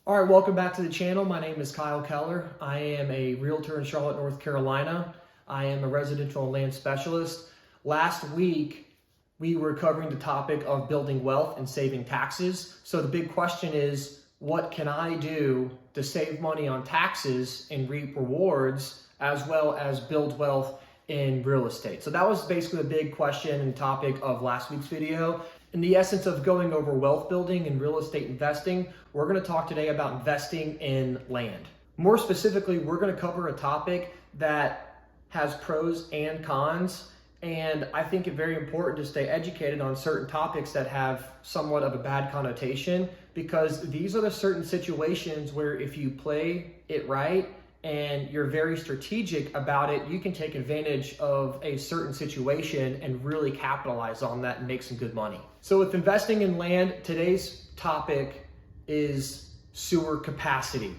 All right, welcome back to the channel. My name is Kyle Keller. I am a realtor in Charlotte, North Carolina. I am a residential and land specialist. Last week, we were covering the topic of building wealth and saving taxes. So the big question is, what can I do to save money on taxes and reap rewards, as well as build wealth in real estate? So that was basically the big question and topic of last week's video. In the essence of going over wealth building and real estate investing, we're going to talk today about investing in land. More specifically, we're going to cover a topic that has pros and cons, and I think it's very important to stay educated on certain topics that have somewhat of a bad connotation, because these are the certain situations where if you play it right and you're very strategic about it, you can take advantage of a certain situation and really capitalize on that and make some good money. So with investing in land, today's topic is sewer capacity,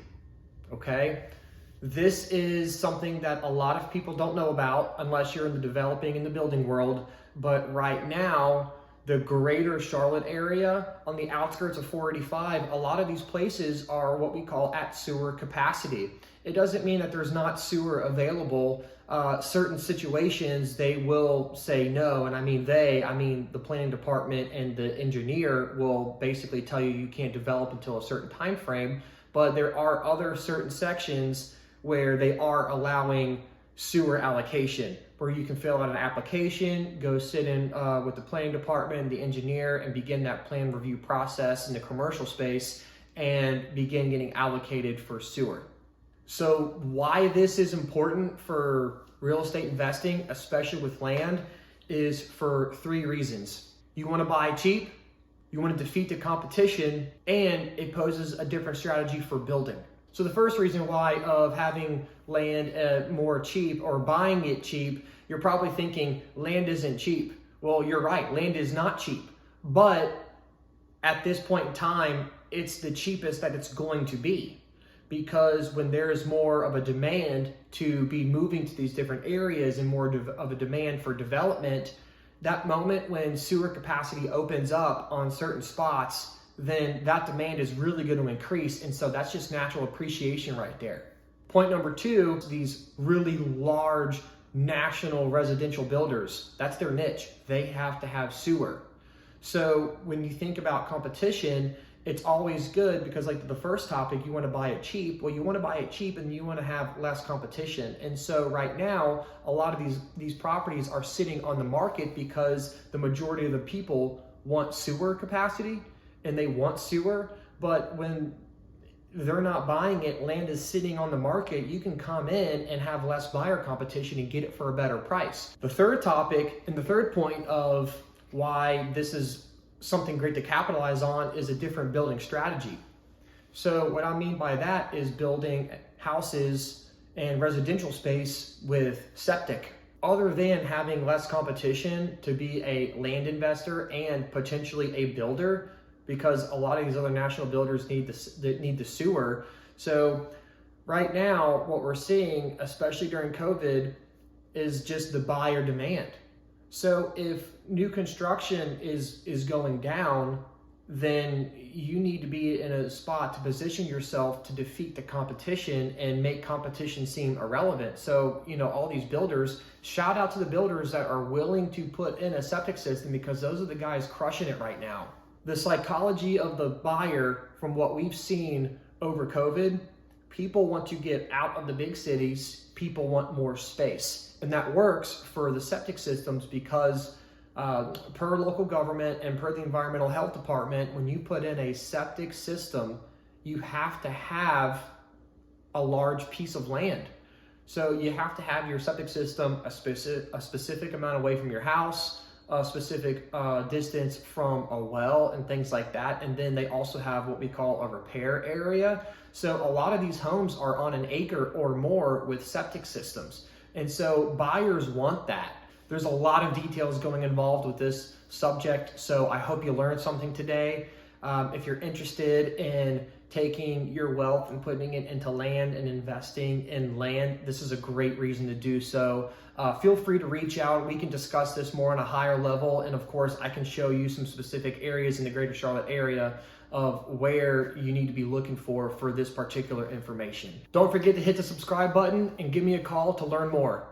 okay? This is something that a lot of people don't know about unless you're in the developing and the building world, but right now, the greater Charlotte area on the outskirts of 485, a lot of these places are what we call at sewer capacity. It doesn't mean that there's not sewer available. Certain situations, they will say no, and I mean the planning department and the engineer will basically tell you you can't develop until a certain time frame, but there are other certain sections where they are allowing sewer allocation, where you can fill out an application, go sit in with the planning department and the engineer and begin that plan review process in the commercial space and begin getting allocated for sewer. So why this is important for real estate investing, especially with land, is for three reasons. You want to buy cheap, you want to defeat the competition, and it poses a different strategy for building. So the first reason why of having land more cheap or buying it cheap, you're probably thinking land isn't cheap. Well, you're right, land is not cheap. But at this point in time, it's the cheapest that it's going to be. Because when there's more of a demand to be moving to these different areas and more of a demand for development, that moment when sewer capacity opens up on certain spots, then that demand is really going to increase. And so that's just natural appreciation right there. Point number two, these really large national residential builders, that's their niche. They have to have sewer. So when you think about competition, it's always good because, like the first topic, you want to buy it cheap. Well, you want to buy it cheap and you want to have less competition. And so right now, a lot of these properties are sitting on the market because the majority of the people want sewer capacity and they want sewer. But when they're not buying it, land is sitting on the market, you can come in and have less buyer competition and get it for a better price. The third topic and the third point of why this is something great to capitalize on is a different building strategy. So what I mean by that is building houses and residential space with septic. Other than having less competition to be a land investor and potentially a builder, because a lot of these other national builders need the sewer. So right now, what we're seeing, especially during COVID, is just the buyer demand. So if new construction is going down, then you need to be in a spot to position yourself to defeat the competition and make competition seem irrelevant. So, all these builders, shout out to the builders that are willing to put in a septic system, because those are the guys crushing it right now. The psychology of the buyer, from what we've seen over COVID, people want to get out of the big cities, people want more space. And that works for the septic systems because per local government and per the environmental health department, when you put in a septic system, you have to have a large piece of land. So you have to have your septic system a specific amount away from your house, a specific distance from a well and things like that. And then they also have what we call a repair area. So a lot of these homes are on an acre or more with septic systems. And so buyers want that. There's a lot of details going involved with this subject, so I hope you learned something today. If you're interested in taking your wealth and putting it into land and investing in land, this is a great reason to do so. Feel free to reach out. We can discuss this more on a higher level, and of course, I can show you some specific areas in the greater Charlotte area of where you need to be looking for this particular information. Don't forget to hit the subscribe button and give me a call to learn more.